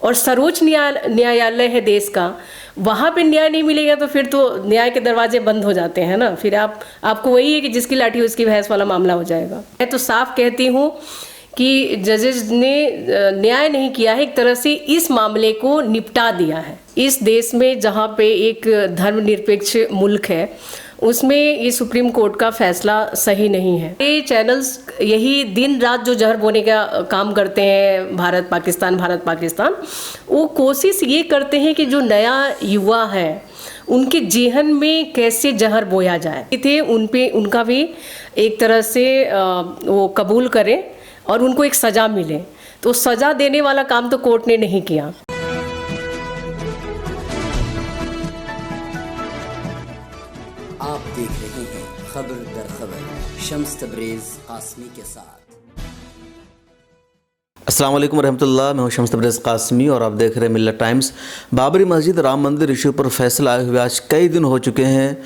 और सर्वोच्च न्यायालय है देश का, वहाँ पे न्याय नहीं मिलेगा तो फिर तो न्याय के दरवाजे बंद हो जाते हैं ना। फिर आपको वही है कि जिसकी लाठी उसकी भैंस वाला मामला हो जाएगा। मैं तो साफ कहती हूँ कि जजेस ने न्याय नहीं किया है, एक तरह से इस मामले को निपटा दिया है। इस देश में जहाँ पे एक धर्मनिरपेक्ष मुल्क है उसमें ये सुप्रीम कोर्ट का फैसला सही नहीं है। ये चैनल्स यही दिन रात जो जहर बोने का काम करते हैं, भारत पाकिस्तान, वो कोशिश ये करते हैं कि जो नया युवा है उनके जेहन में कैसे जहर बोया जाए थे, उनका भी एक तरह से वो कबूल करें और उनको एक सज़ा मिले। तो सज़ा देने वाला काम तो कोर्ट ने नहीं किया। आप देख रहे हैं खबर दर खबर शम्स तबरेज़ कासमी के साथ। अस्सलाम वालेकुम रहमतुल्लाह, मैं हूं शम्स तबरेज़ कासमी और आप देख रहे हैं मिल्लत टाइम्स। बाबरी मस्जिद राम मंदिर इशू पर फैसला आए हुए आज कई दिन हो चुके हैं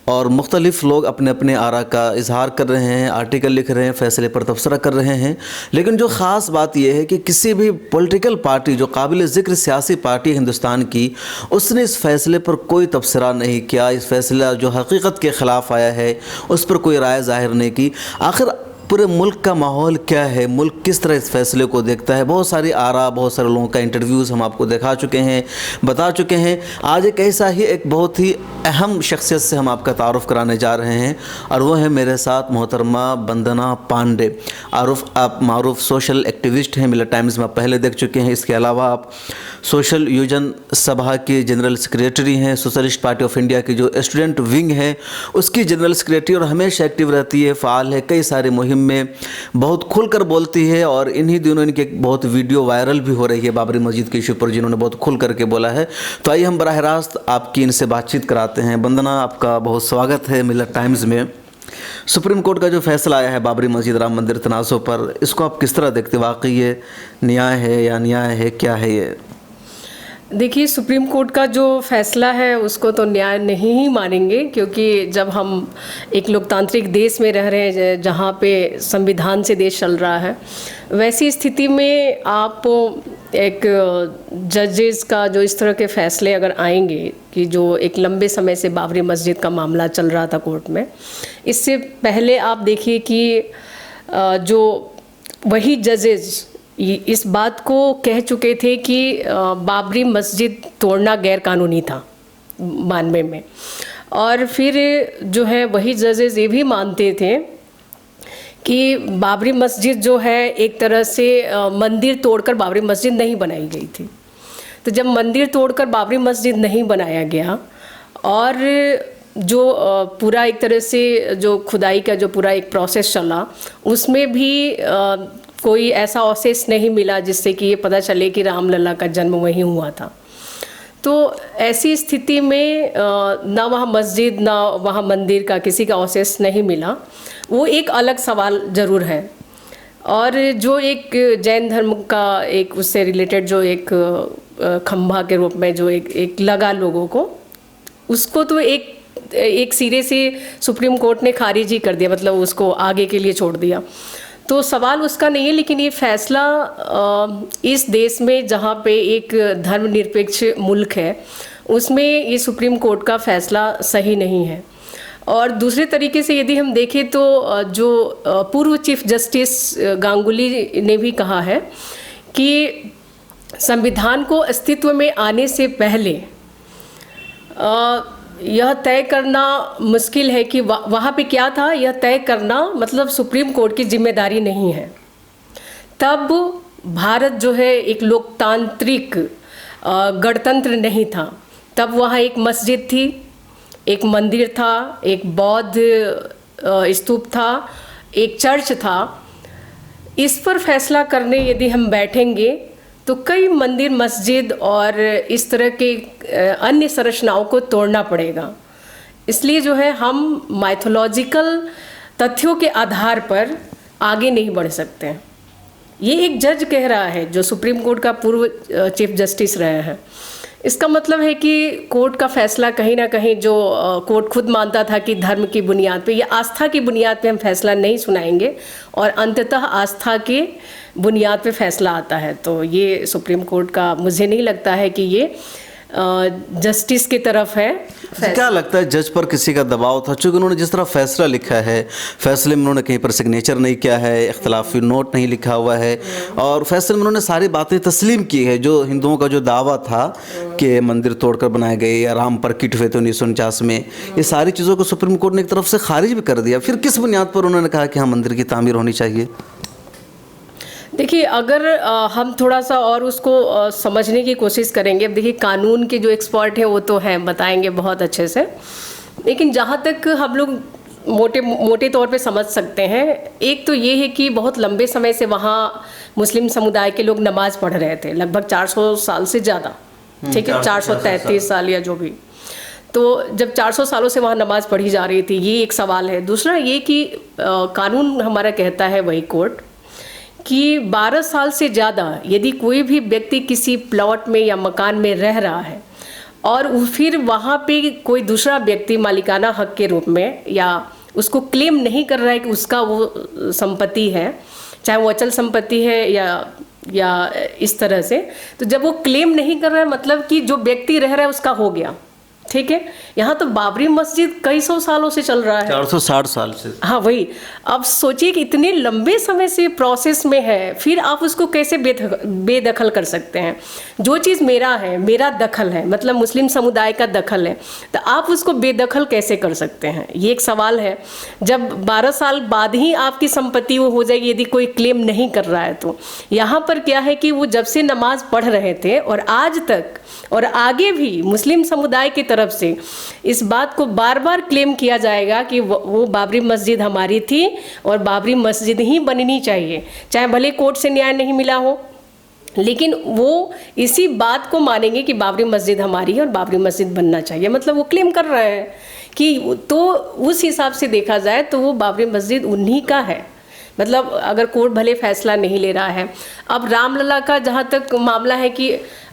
और मुख्तलिफ लोग अपने अपने आरा का इजहार कर रहे हैं, आर्टिकल लिख रहे हैं, फैसले पर तबसरा कर रहे हैं। लेकिन जो ख़ास बात यह है कि किसी भी पॉलिटिकल पार्टी जो काबिल ज़िक्र सियासी पार्टी हिंदुस्तान की, उसने इस फैसले पर कोई तबसरा नहीं किया। इस फैसला जो हकीकत के ख़िलाफ़ आया है उस पर कोई राय ज़ाहिर नहीं की। आखिर पूरे मुल्क का माहौल क्या है, मुल्क किस तरह इस फैसले को देखता है। बहुत सारी आरा, बहुत सारे लोगों का इंटरव्यूज़ हम आपको दिखा चुके हैं, बता चुके हैं। आज एक ऐसा ही एक बहुत ही अहम शख्सियत से हम आपका तारुफ़ कराने जा रहे हैं और वो है मेरे साथ मोहतरमा वंदना पांडे। आप मारूफ सोशल एक्टिविस्ट हैं, मिल्लत टाइम्स में आप पहले देख चुके हैं। इसके अलावा आप सोशल यूजन सभा की जनरल सेक्रेटरी हैं, सोशलिस्ट पार्टी ऑफ इंडिया की जो स्टूडेंट विंग है उसकी जनरल सेक्रेटरी, और हमेशा एक्टिव रहती है, फ़ाल है, कई सारे मुहिम में बहुत खुलकर बोलती है। और इन्हीं दिनों इनकी एक बहुत वीडियो वायरल भी हो रही है बाबरी मस्जिद के इशू पर, जिन्होंने बहुत खुल करके बोला है। तो आइए हम बराह रास्त आपकी इनसे बातचीत कराते हैं। वंदना, आपका बहुत स्वागत है मिल्लत टाइम्स में। सुप्रीम कोर्ट का जो फैसला आया है बाबरी मस्जिद राम मंदिर तनाज़ुर पर, इसको आप किस तरह देखते? वाकई ये न्याय है या अन्याय है, क्या है ये? देखिए, सुप्रीम कोर्ट का जो फैसला है उसको तो न्याय नहीं ही मानेंगे, क्योंकि जब हम एक लोकतांत्रिक देश में रह रहे हैं जहाँ पे संविधान से देश चल रहा है, वैसी स्थिति में आप एक जजेस का जो इस तरह के फैसले अगर आएंगे कि जो एक लंबे समय से बाबरी मस्जिद का मामला चल रहा था कोर्ट में, इससे पहले आप देखिए कि जो वही जजेस इस बात को कह चुके थे कि बाबरी मस्जिद तोड़ना गैर कानूनी था 92 में। और फिर जो है वही जजेस ये भी मानते थे कि बाबरी मस्जिद जो है एक तरह से मंदिर तोड़कर बाबरी मस्जिद नहीं बनाई गई थी। तो जब मंदिर तोड़कर बाबरी मस्जिद नहीं बनाया गया और जो पूरा एक तरह से जो खुदाई का जो पूरा एक प्रोसेस चला, उसमें भी कोई ऐसा अवशेष नहीं मिला जिससे कि ये पता चले कि रामलला का जन्म वहीं हुआ था। तो ऐसी स्थिति में ना वहाँ मस्जिद ना वहाँ मंदिर का किसी का अवशेष नहीं मिला, वो एक अलग सवाल ज़रूर है। और जो एक जैन धर्म का एक उससे रिलेटेड जो एक खंभा के रूप में जो एक लगा लोगों को, उसको तो एक सिरे से सुप्रीम कोर्ट ने खारिज ही कर दिया, मतलब उसको आगे के लिए छोड़ दिया। तो सवाल उसका नहीं है, लेकिन ये फैसला इस देश में जहाँ पे एक धर्मनिरपेक्ष मुल्क है उसमें ये सुप्रीम कोर्ट का फैसला सही नहीं है। और दूसरे तरीके से यदि हम देखें तो जो पूर्व चीफ जस्टिस गांगुली ने भी कहा है कि संविधान को अस्तित्व में आने से पहले यह तय करना मुश्किल है कि वहाँ पे क्या था, यह तय करना मतलब सुप्रीम कोर्ट की जिम्मेदारी नहीं है। तब भारत जो है एक लोकतांत्रिक गणतंत्र नहीं था। तब वहाँ एक मस्जिद थी, एक मंदिर था, एक बौद्ध स्तूप था, एक चर्च था। इस पर फैसला करने यदि हम बैठेंगे तो कई मंदिर, मस्जिद और इस तरह के अन्य संरचनाओं को तोड़ना पड़ेगा। इसलिए जो है हम माइथोलॉजिकल तथ्यों के आधार पर आगे नहीं बढ़ सकते हैं। ये एक जज कह रहा है जो सुप्रीम कोर्ट का पूर्व चीफ जस्टिस रहे हैं। इसका मतलब है कि कोर्ट का फैसला कहीं ना कहीं जो कोर्ट खुद मानता था कि धर्म की बुनियाद पे या आस्था की बुनियाद पे हम फैसला नहीं सुनाएंगे और अंततः आस्था के बुनियाद पे फैसला आता है, तो ये सुप्रीम कोर्ट का मुझे नहीं लगता है कि ये जस्टिस की तरफ है। क्या लगता है जज पर किसी का दबाव था? चूँकि उन्होंने जिस तरह फैसला लिखा है, फैसले में उन्होंने कहीं पर सिग्नेचर नहीं किया है, इख्तलाफी नोट नहीं लिखा हुआ है, और फैसले में उन्होंने सारी बातें तस्लीम की है। जो हिंदुओं का जो दावा था कि मंदिर तोड़कर बनाए गए या राम पर किट हुए थे 1949 में, ये सारी चीज़ों को सुप्रीम कोर्ट ने एक तरफ से खारिज भी कर दिया। फिर किस बुनियाद पर उन्होंने कहा कि हाँ मंदिर की तामीर होनी चाहिए? देखिए, अगर हम थोड़ा सा और उसको समझने की कोशिश करेंगे, अब देखिए कानून के जो एक्सपर्ट हैं वो तो हैं, बताएंगे बहुत अच्छे से, लेकिन जहाँ तक हम लोग मोटे तौर पे समझ सकते हैं, एक तो ये है कि बहुत लंबे समय से वहाँ मुस्लिम समुदाय के लोग नमाज पढ़ रहे थे, लगभग 400 साल से ज़्यादा, ठीक है, 433 साल या जो भी। तो जब 400 सालों से वहाँ नमाज पढ़ी जा रही थी, ये एक सवाल है। दूसरा ये कि कानून हमारा कहता है, वही कोर्ट, कि 12 साल से ज़्यादा यदि कोई भी व्यक्ति किसी प्लॉट में या मकान में रह रहा है और फिर वहाँ पे कोई दूसरा व्यक्ति मालिकाना हक के रूप में या उसको क्लेम नहीं कर रहा है कि उसका वो संपत्ति है, चाहे वो अचल संपत्ति है या इस तरह से, तो जब वो क्लेम नहीं कर रहा है मतलब कि जो व्यक्ति रह रहा है उसका हो गया, ठीक है। यहाँ तो बाबरी मस्जिद कई सौ सालों से चल रहा है, 460 साल से। हाँ वही, अब सोचिए कि इतने लंबे समय से प्रोसेस में है, फिर आप उसको कैसे बेदखल कर सकते हैं? जो चीज़ मेरा है, मेरा दखल है, मतलब मुस्लिम समुदाय का दखल है, तो आप उसको बेदखल कैसे कर सकते हैं? ये एक सवाल है। जब 12 साल बाद ही आपकी संपत्ति वो हो जाएगी यदि कोई क्लेम नहीं कर रहा है, तो यहाँ पर क्या है कि वो जब से नमाज पढ़ रहे थे और आज तक और आगे भी मुस्लिम समुदाय की तरफ से इस बात को बार बार क्लेम किया जाएगा कि वो बाबरी मस्जिद हमारी थी और बाबरी मस्जिद ही बननी चाहिए, चाहे भले कोर्ट से न्याय नहीं मिला हो, लेकिन वो इसी बात को मानेंगे कि बाबरी मस्जिद हमारी है और बाबरी मस्जिद बनना चाहिए। मतलब वो क्लेम कर रहे हैं कि, तो उस हिसाब से देखा जाए तो वो बाबरी मस्जिद उन्हीं का है। मतलब अगर कोर्ट भले फैसला नहीं ले रहा है। अब रामलला का जहाँ तक मामला है कि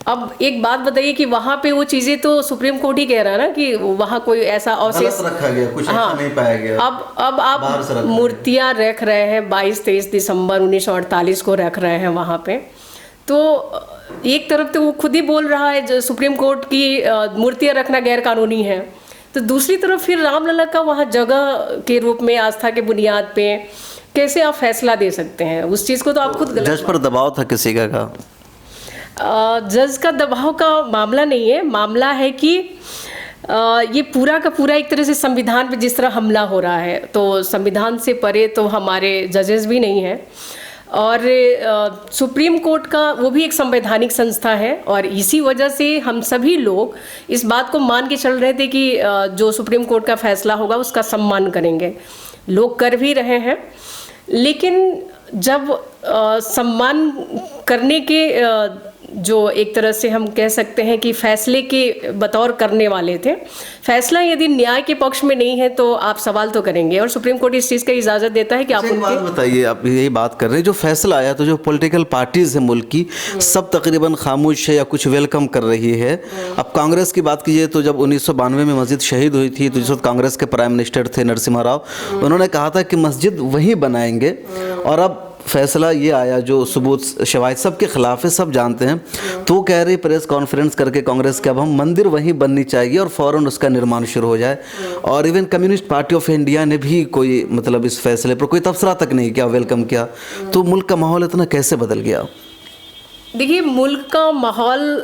अब एक बात बताइए कि वहाँ पे वो चीज़ें तो सुप्रीम कोर्ट ही कह रहा है ना कि वहाँ कोई ऐसा अवशेष रखा गया, कुछ ऐसा नहीं पाया गया। अब आप मूर्तियाँ रख रहे हैं 22-23 दिसंबर 1948 को रख रहे हैं वहाँ पे, तो एक तरफ तो वो खुद ही बोल रहा है जो सुप्रीम कोर्ट की मूर्तियाँ रखना गैर कानूनी है, तो दूसरी तरफ फिर रामलला का वहाँ जगह के रूप में आस्था के बुनियाद पे कैसे आप फैसला दे सकते हैं? उस चीज़ को तो आप खुद गलत। जज पर दबाव था किसी का? जज का दबाव का मामला नहीं है, मामला है कि ये पूरा का पूरा एक तरह से संविधान पे जिस तरह हमला हो रहा है, तो संविधान से परे तो हमारे जजेस भी नहीं हैं, और सुप्रीम कोर्ट का वो भी एक संवैधानिक संस्था है, और इसी वजह से हम सभी लोग इस बात को मान के चल रहे थे कि जो सुप्रीम कोर्ट का फैसला होगा उसका सम्मान करेंगे। लोग कर भी रहे हैं, लेकिन जब सम्मान करने के जो एक तरह से हम कह सकते हैं कि फैसले के बतौर करने वाले थे, फैसला यदि न्याय के पक्ष में नहीं है तो आप सवाल तो करेंगे, और सुप्रीम कोर्ट इस चीज़ का इजाज़त देता है कि आप बात बताइए। आप यही बात कर रहे हैं, जो फैसला आया तो जो पॉलिटिकल पार्टीज़ हैं मुल्क की सब तकरीबन खामोश है या कुछ वेलकम कर रही है। अब कांग्रेस की बात कीजिए तो जब 1992 में मस्जिद शहीद हुई थी तो जिस वक्त कांग्रेस के प्राइम मिनिस्टर थे नरसिम्हा राव, उन्होंने कहा था कि मस्जिद वहीं बनाएंगे, और अब फैसला ये आया जो सबूत शवाहिद सब के खिलाफ है, सब जानते हैं, तो कह रही प्रेस कॉन्फ्रेंस करके कांग्रेस के अब हम मंदिर वहीं बननी चाहिए और फ़ौरन उसका निर्माण शुरू हो जाए। और even communist party of India ने भी कोई मतलब इस फैसले पर कोई तबसरा तक नहीं किया, वेलकम किया। तो मुल्क का माहौल इतना कैसे बदल गया? देखिए, मुल्क का माहौल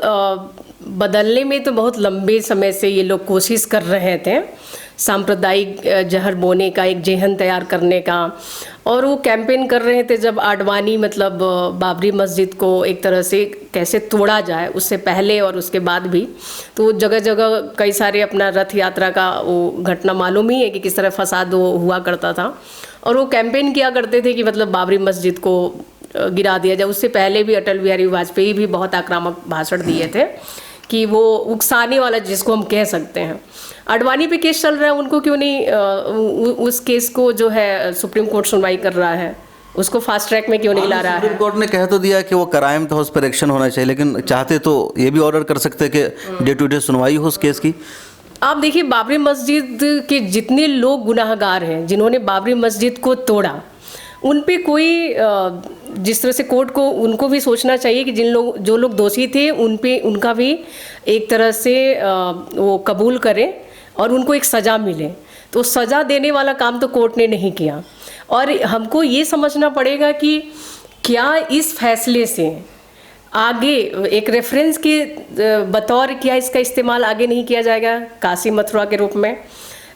बदलने में तो बहुत लंबे समय से ये लोग कोशिश कर रहे थे, सांप्रदायिक जहर बोने का, एक जेहन तैयार करने का, और वो कैंपेन कर रहे थे जब आडवाणी मतलब बाबरी मस्जिद को एक तरह से कैसे तोड़ा जाए, उससे पहले और उसके बाद भी। तो जगह जगह कई सारे अपना रथ यात्रा का वो घटना मालूम ही है कि किस तरह फसाद वो हुआ करता था, और वो कैंपेन किया करते थे कि मतलब बाबरी मस्जिद को गिरा दिया जाए। उससे पहले भी अटल बिहारी वाजपेयी भी बहुत आक्रामक भाषण दिए थे कि वो उकसाने वाला जिसको हम कह सकते हैं। आडवाणी पे केस चल रहा है, उनको क्यों नहीं उस केस को जो है सुप्रीम कोर्ट सुनवाई कर रहा है? उसको फास्ट ट्रैक में क्यों नहीं ला रहा है? सुप्रीम कोर्ट ने कह तो दिया कि वो क्राइम था, उस पर एक्शन होना चाहिए, लेकिन चाहते तो ये भी ऑर्डर कर सकते कि डे टू डे सुनवाई हो उस केस की। आप देखिए, बाबरी मस्जिद के जितने लोग गुनाहगार हैं, जिन्होंने बाबरी मस्जिद को तोड़ा, उन पे कोई जिस तरह से कोर्ट को उनको भी सोचना चाहिए कि जो लोग दोषी थे उन पे उनका भी एक तरह से वो कबूल करें और उनको एक सज़ा मिले। तो सज़ा देने वाला काम तो कोर्ट ने नहीं किया। और हमको ये समझना पड़ेगा कि क्या इस फैसले से आगे एक रेफरेंस के बतौर क्या इसका इस्तेमाल आगे नहीं किया जाएगा काशी मथुरा के रूप में?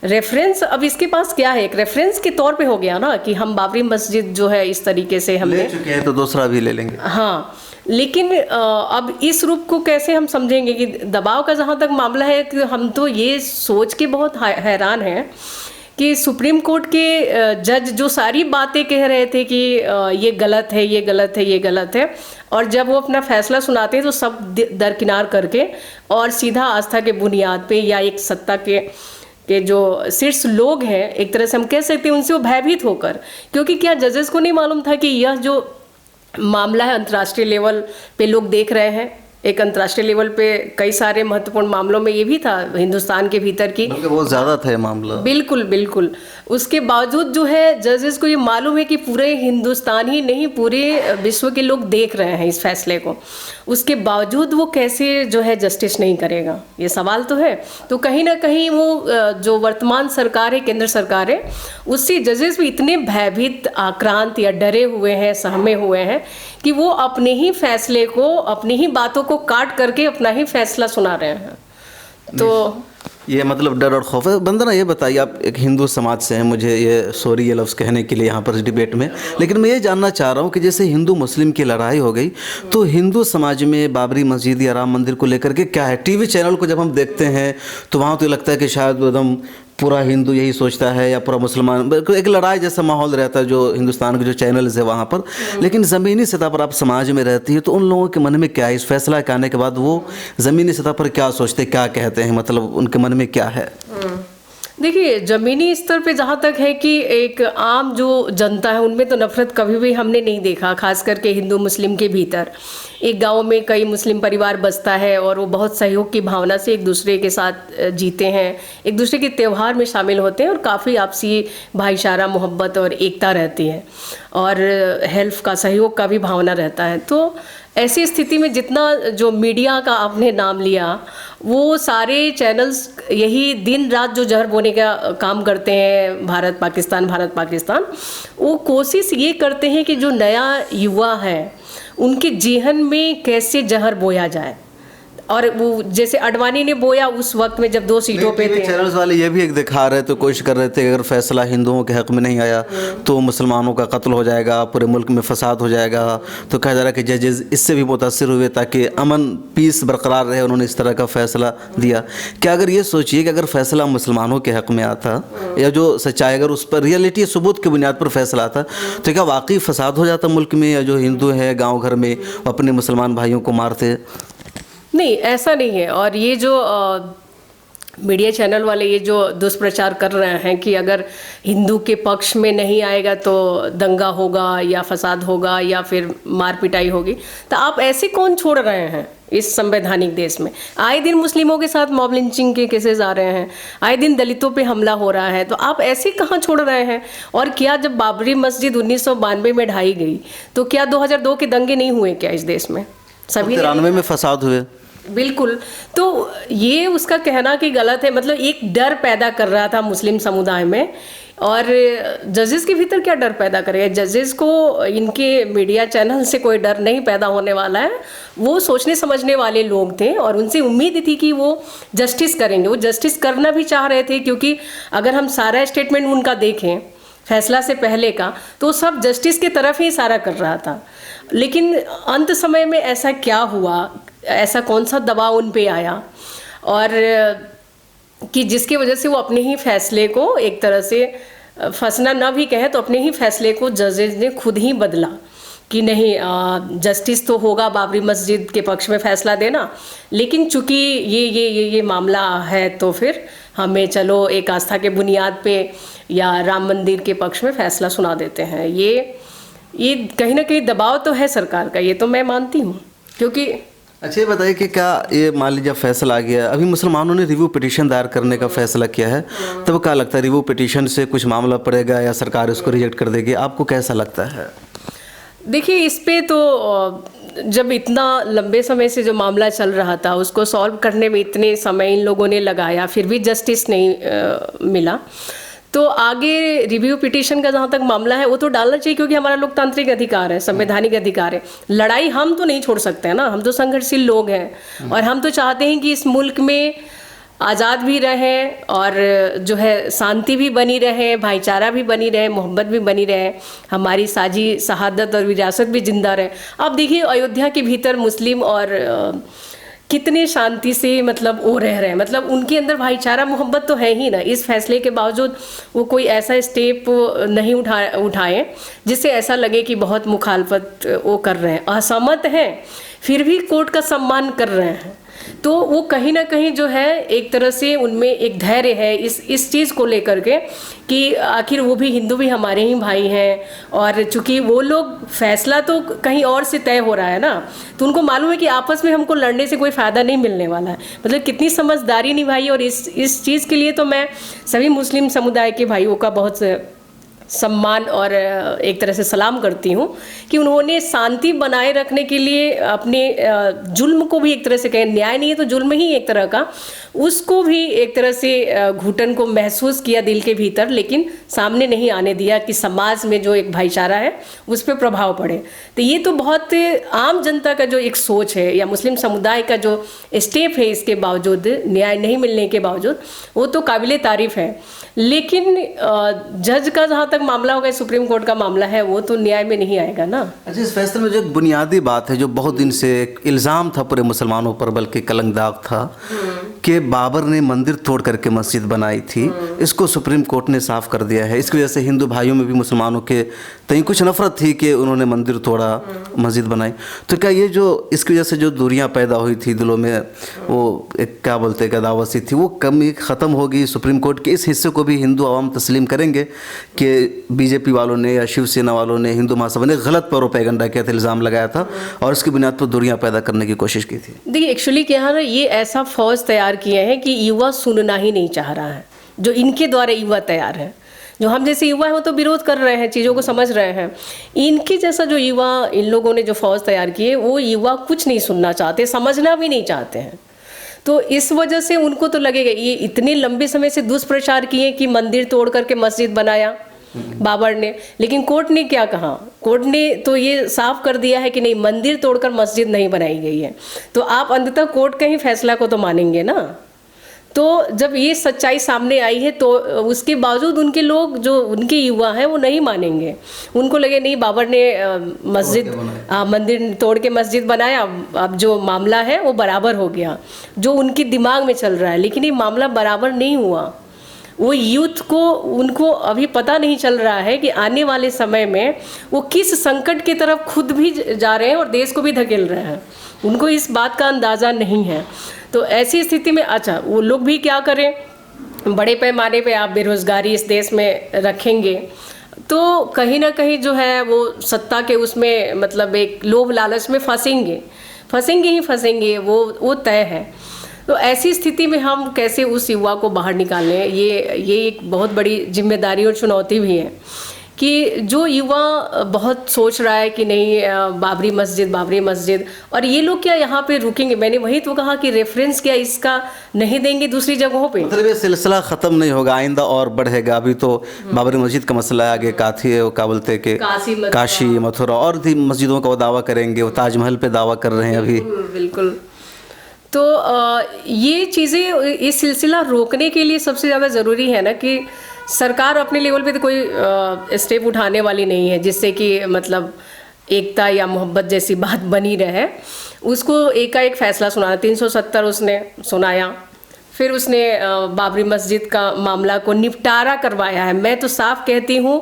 रेफरेंस अब इसके पास क्या है, एक रेफरेंस के तौर पे हो गया ना कि हम बाबरी मस्जिद जो है इस तरीके से हमने ले चुके हैं तो दूसरा भी ले लेंगे। हाँ, लेकिन अब इस रूप को कैसे हम समझेंगे कि दबाव का जहाँ तक मामला है कि हम तो ये सोच के बहुत हैरान हैं कि सुप्रीम कोर्ट के जज जो सारी बातें कह रहे थे कि ये गलत है, ये गलत है, ये गलत है, और जब वो अपना फैसला सुनाते हैं तो सब दरकिनार करके और सीधा आस्था के बुनियाद पे या एक सत्ता के जो शीर्ष लोग हैं, एक तरह से हम कह सकते हैं उनसे वो भयभीत होकर, क्योंकि क्या जजेस को नहीं मालूम था कि यह जो मामला है अंतर्राष्ट्रीय लेवल पे लोग देख रहे हैं। एक अंतर्राष्ट्रीय लेवल पे कई सारे महत्वपूर्ण मामलों में ये भी था हिंदुस्तान के भीतर की, बहुत ज़्यादा था ये मामला। बिल्कुल बिल्कुल। उसके बावजूद जो है जजेस को ये मालूम है कि पूरे हिंदुस्तान ही नहीं पूरे विश्व के लोग देख रहे हैं इस फैसले को, उसके बावजूद वो कैसे जो है जस्टिस नहीं करेगा, ये सवाल तो है। तो कहीं ना कहीं वो जो वर्तमान सरकार है, केंद्र सरकार है, उससे जजेस भी इतने भयभीत, आक्रांत या डरे हुए हैं, सहमे हुए हैं कि वो अपने ही फैसले को, अपनी ही बातों को काट करके अपना ही फैसला सुना रहे हैं। तो ये मतलब डर और खौफ है। वंदना, ये बताइए, आप एक हिंदू समाज से हैं, मुझे ये सॉरी ये लफ्ज़ कहने के लिए यहाँ पर इस डिबेट में, लेकिन मैं ये जानना चाह रहा हूँ कि जैसे हिंदू मुस्लिम की लड़ाई हो गई तो हिंदू समाज में बाबरी मस्जिद या राम मंदिर को लेकर के क्या है? टीवी चैनल को जब हम देखते हैं तो वहाँ तो लगता है कि शायद एकदम पूरा हिंदू यही सोचता है या पूरा मुसलमान, एक लड़ाई जैसा माहौल रहता है जो हिंदुस्तान के जो चैनल्स है वहाँ पर। लेकिन ज़मीनी सतह पर आप समाज में रहती है तो उन लोगों के मन में क्या है? इस फैसला के आने के बाद वो ज़मीनी सतह पर क्या सोचते, क्या कहते हैं, मतलब उनके मन में क्या है? देखिए, ज़मीनी स्तर पे जहाँ तक है कि एक आम जो जनता है उनमें तो नफरत कभी भी हमने नहीं देखा, खास करके हिंदू मुस्लिम के भीतर। एक गांव में कई मुस्लिम परिवार बसता है और वो बहुत सहयोग की भावना से एक दूसरे के साथ जीते हैं, एक दूसरे के त्यौहार में शामिल होते हैं और काफ़ी आपसी भाईचारा, मोहब्बत और एकता रहती है और हेल्प का, सहयोग का भी भावना रहता है। तो ऐसी स्थिति में जितना जो मीडिया का आपने नाम लिया, वो सारे चैनल्स यही दिन रात जो जहर बोने का काम करते हैं, भारत पाकिस्तान, वो कोशिश ये करते हैं कि जो नया युवा है उनके जेहन में कैसे जहर बोया जाए। और वो जैसे अडवाणी ने बोया उस वक्त में जब 2 सीटों पे थे। चैनल्स वाले ये भी एक दिखा रहे थे, कोशिश कर रहे थे अगर फैसला हिंदुओं के हक में नहीं आया तो मुसलमानों का कत्ल हो जाएगा, पूरे मुल्क में फसाद हो जाएगा। तो कहा जा रहा है कि जजेस इससे भी मुतासिर हुए ताकि अमन पीस बरकरार रहे, उन्होंने इस तरह का फैसला दिया। क्या अगर ये सोचिए कि अगर फैसला मुसलमानों के हक में आता या जो सच्चाई अगर उस पर रियलिटी सबूत की बुनियाद पर फैसला आता तो क्या वाकई फसाद हो जाता मुल्क में, या जो हिंदू है गाँव घर में अपने मुसलमान भाइयों को मारते? नहीं, ऐसा नहीं है। और ये जो मीडिया चैनल वाले ये जो दुष्प्रचार कर रहे हैं कि अगर हिंदू के पक्ष में नहीं आएगा तो दंगा होगा या फसाद होगा या फिर मार पिटाई होगी, तो आप ऐसे कौन छोड़ रहे हैं इस संवैधानिक देश में? आए दिन मुस्लिमों के साथ मॉब लिंचिंग के केसेस आ रहे हैं, आए दिन दलितों पे हमला हो रहा है, तो आप ऐसे कहाँ छोड़ रहे हैं? और क्या जब बाबरी मस्जिद 1992 में ढाई गई तो क्या 2002 के दंगे नहीं हुए क्या इस देश में? सभी 93 में फसाद हुए। बिल्कुल। तो ये उसका कहना कि गलत है, मतलब एक डर पैदा कर रहा था मुस्लिम समुदाय में। और जजेस के भीतर क्या डर पैदा करेगा? जजेस को इनके मीडिया चैनल से कोई डर नहीं पैदा होने वाला है। वो सोचने समझने वाले लोग थे और उनसे उम्मीद थी कि वो जस्टिस करेंगे। वो जस्टिस करना भी चाह रहे थे, क्योंकि अगर हम सारा स्टेटमेंट उनका देखें फैसला से पहले का, तो सब जस्टिस की तरफ ही इशारा कर रहा था। लेकिन अंत समय में ऐसा क्या हुआ, ऐसा कौन सा दबाव उन पे आया और कि जिसकी वजह से वो अपने ही फैसले को एक तरह से फंसना ना भी कहे तो अपने ही फैसले को जजेस ने खुद ही बदला कि नहीं, जस्टिस तो होगा बाबरी मस्जिद के पक्ष में फैसला देना, लेकिन चूंकि ये मामला है तो फिर हमें चलो एक आस्था के बुनियाद पे या राम मंदिर के पक्ष में फैसला सुना देते हैं। ये ये कहीं ना कहीं दबाव तो है सरकार का, ये तो मैं मानती हूँ, क्योंकि अच्छा ये बताइए कि क्या ये मान लीजिए फैसला आ गया, अभी मुसलमानों ने रिव्यू पिटीशन दायर करने का फैसला किया है, तब क्या लगता है रिव्यू पिटीशन से कुछ मामला पड़ेगा या सरकार इसको रिजेक्ट कर देगी, आपको कैसा लगता है? देखिए, इस पे तो जब इतना लंबे समय से जो मामला चल रहा था उसको सॉल्व करने में इतने समय इन लोगों ने लगाया, फिर भी जस्टिस नहीं मिला, तो आगे रिव्यू पिटीशन का जहाँ तक मामला है वो तो डालना चाहिए, क्योंकि हमारा लोकतांत्रिक अधिकार है, संवैधानिक अधिकार है। लड़ाई हम तो नहीं छोड़ सकते हैं ना, हम तो संघर्षशील लोग हैं और हम तो चाहते हैं कि इस मुल्क में आज़ाद भी रहें और जो है शांति भी बनी रहे, भाईचारा भी बनी रहे, मोहब्बत भी बनी रहे, हमारी साझी शहादत और विरासत भी जिंदा रहे। अब देखिए अयोध्या के भीतर मुस्लिम और कितने शांति से मतलब वो रह रहे हैं, मतलब उनके अंदर भाईचारा मोहब्बत तो है ही ना। इस फैसले के बावजूद वो कोई ऐसा स्टेप नहीं उठाए जिससे ऐसा लगे कि बहुत मुखालफत वो कर रहे हैं, असहमत हैं, फिर भी कोर्ट का सम्मान कर रहे हैं। तो वो कहीं ना कहीं जो है एक तरह से उनमें एक धैर्य है इस चीज़ को लेकर के कि आखिर वो भी हिंदू भी हमारे ही भाई हैं, और चूंकि वो लोग फैसला तो कहीं और से तय हो रहा है ना, तो उनको मालूम है कि आपस में हमको लड़ने से कोई फ़ायदा नहीं मिलने वाला है। मतलब कितनी समझदारी निभाई, और इस चीज़ के लिए तो मैं सभी मुस्लिम समुदाय के भाइयों का बहुत सम्मान और एक तरह से सलाम करती हूँ कि उन्होंने शांति बनाए रखने के लिए अपने जुल्म को भी एक तरह से कहें, न्याय नहीं है तो जुल्म ही एक तरह का, उसको भी एक तरह से घुटन को महसूस किया दिल के भीतर, लेकिन सामने नहीं आने दिया कि समाज में जो एक भाईचारा है उस पर प्रभाव पड़े। तो ये तो बहुत आम जनता का जो एक सोच है या मुस्लिम समुदाय का जो स्टेप है, इसके बावजूद न्याय नहीं मिलने के बावजूद, वो तो काबिले तारीफ है। लेकिन जज का जहाँ तक मामला होगा, सुप्रीम कोर्ट का मामला है, वो तो न्याय में नहीं आएगा ना। अच्छा, इस फैसले में जो एक बुनियादी बात है जो बहुत दिन से एक इल्ज़ाम था पूरे मुसलमानों पर, बल्कि कलंकदाग था कि बाबर ने मंदिर तोड़ करके मस्जिद बनाई थी, इसको सुप्रीम कोर्ट ने साफ कर दिया है। इसकी वजह से हिंदू भाइयों में भी मुसलमानों के कहीं कुछ नफरत थी कि उन्होंने मंदिर तोड़ा, मस्जिद बनाई। तो क्या ये जो इसकी वजह से जो दूरियां पैदा हुई थी दिलों में, वो एक क्या बोलते हैं अदावसी थी, वो कमी ख़त्म होगी? सुप्रीम कोर्ट के इस हिस्से को भी हिंदू आवाम तस्लीम करेंगे कि बीजेपी वालों ने या शिवसेना वालों ने हिंदू महासभा ने गलत प्रोपेगेंडा किया था, इल्ज़ाम लगाया था और इसकी बुनियाद पर दूरियां पैदा करने की कोशिश की थी? देखिए, एक्चुअली क्या है ना, ये ऐसा फौज तैयार किए हैं कि युवा सुनना ही नहीं चाह रहा है। जो इनके द्वारा युवा तैयार है, जो हम जैसे युवा है वो तो विरोध कर रहे हैं, चीज़ों को समझ रहे हैं। इनके जैसा जो युवा, इन लोगों ने जो फौज तैयार की है, वो युवा कुछ नहीं सुनना चाहते, समझना भी नहीं चाहते हैं। तो इस वजह से उनको तो लगेगा, ये इतने लंबे समय से दुष्प्रचार किए कि मंदिर तोड़ करके मस्जिद बनाया बाबर ने, लेकिन कोर्ट ने क्या कहा? कोर्ट ने तो ये साफ कर दिया है कि नहीं, मंदिर तोड़कर मस्जिद नहीं बनाई गई है। तो आप अंततः कोर्ट के ही फैसला को तो मानेंगे ना। तो जब ये सच्चाई सामने आई है तो उसके बावजूद उनके लोग, जो उनके युवा हैं, वो नहीं मानेंगे। उनको लगे नहीं, बाबर ने मंदिर तोड़ के मस्जिद बनाया, अब जो मामला है वो बराबर हो गया, जो उनके दिमाग में चल रहा है। लेकिन ये मामला बराबर नहीं हुआ। वो यूथ को, उनको अभी पता नहीं चल रहा है कि आने वाले समय में वो किस संकट की तरफ खुद भी जा रहे हैं और देश को भी धकेल रहे हैं। उनको इस बात का अंदाज़ा नहीं है। तो ऐसी स्थिति में अच्छा वो लोग भी क्या करें, बड़े पैमाने पे आप बेरोज़गारी इस देश में रखेंगे तो कहीं ना कहीं जो है वो सत्ता के उसमें मतलब एक लोभ लालच में फंसेंगे, वो तय है। तो ऐसी स्थिति में हम कैसे उस युवा को बाहर निकालें, ये एक बहुत बड़ी जिम्मेदारी और चुनौती भी है कि जो युवा बहुत सोच रहा है कि नहीं बाबरी मस्जिद, और ये लोग क्या यहाँ पे रुकेंगे? मैंने वही तो कहा कि रेफरेंस क्या इसका नहीं देंगे दूसरी जगहों पे, मतलब ये सिलसिला ख़त्म नहीं होगा, आइंदा और बढ़ेगा। अभी तो बाबरी मस्जिद का मसला है, आगे क्या बोलते कि काशी, मथुरा और भी मस्जिदों का वो दावा करेंगे, वो ताजमहल पे दावा कर रहे हैं अभी। बिल्कुल। तो ये चीज़ें, इस सिलसिला रोकने के लिए सबसे ज़्यादा ज़रूरी है ना कि सरकार अपने लेवल पे तो कोई स्टेप उठाने वाली नहीं है जिससे कि मतलब एकता या मोहब्बत जैसी बात बनी रहे। उसको एकाएक फैसला सुनाना, 370 उसने सुनाया, फिर उसने बाबरी मस्जिद का मामला को निपटारा करवाया है। मैं तो साफ कहती हूँ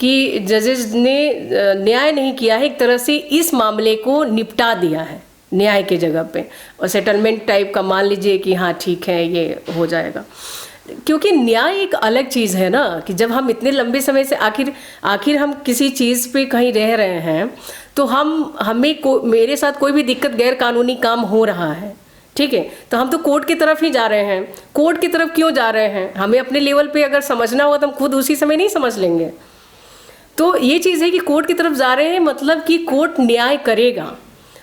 कि जजेस ने न्याय नहीं किया है, एक तरह से इस मामले को निपटा दिया है न्याय के जगह पे, और सेटलमेंट टाइप का मान लीजिए कि हाँ ठीक है ये हो जाएगा। क्योंकि न्याय एक अलग चीज़ है ना, कि जब हम इतने लंबे समय से आखिर हम किसी चीज़ पे कहीं रह रहे हैं, तो मेरे साथ कोई भी दिक्कत, गैर कानूनी काम हो रहा है, ठीक है, तो हम तो कोर्ट की तरफ ही जा रहे हैं। कोर्ट की तरफ क्यों जा रहे हैं? हमें अपने लेवल पे अगर समझना होगा तो हम खुद उसी समय नहीं समझ लेंगे। तो ये चीज़ है कि कोर्ट की तरफ जा रहे हैं, मतलब कि कोर्ट न्याय करेगा,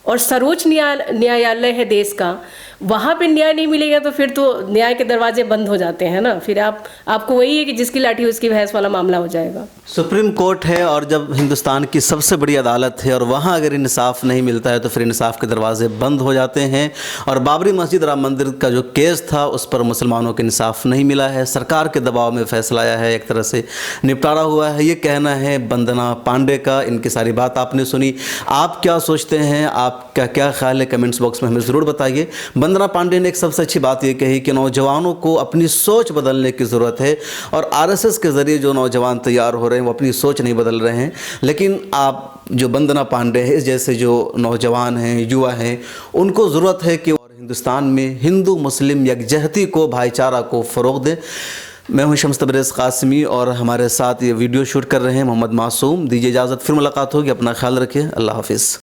और सर्वोच्च न्यायालय है देश का, वहाँ पे न्याय नहीं मिलेगा तो फिर तो न्याय के दरवाजे बंद हो जाते हैं ना। फिर आपको वही है कि जिसकी लाठी उसकी भैंस वाला मामला हो जाएगा। सुप्रीम कोर्ट है और जब हिंदुस्तान की सबसे बड़ी अदालत है और वहाँ अगर इंसाफ नहीं मिलता है तो फिर इंसाफ के दरवाजे बंद हो जाते हैं। और बाबरी मस्जिद राम मंदिर का जो केस था उस पर मुसलमानों को इंसाफ नहीं मिला है, सरकार के दबाव में फैसला आया है, एक तरह से निपटारा हुआ है, ये कहना है वंदना पांडे का। इनकी सारी बात आपने सुनी, आप क्या सोचते हैं, आपका क्या ख्याल है, कमेंट्स बॉक्स में हमें ज़रूर बताइए। वंदना पांडे ने एक सबसे अच्छी बात ये कही कि नौजवानों को अपनी सोच बदलने की ज़रूरत है, और आरएसएस के ज़रिए जो नौजवान तैयार हो रहे हैं वो अपनी सोच नहीं बदल रहे हैं। लेकिन आप जो वंदना पांडे है जैसे जो नौजवान हैं, युवा हैं, उनको ज़रूरत है कि हिंदुस्तान में हिंदू मुस्लिम यकजहती को, भाईचारा को फ़रोग़ दें। मैं हूं शम्स तबरेज़ कासमी और हमारे साथ ये वीडियो शूट कर रहे हैं मोहम्मद मासूम। दीजिए इजाज़त, फिर मुलाकात होगी, अपना ख्याल रखिए, अल्लाह हाफिज़।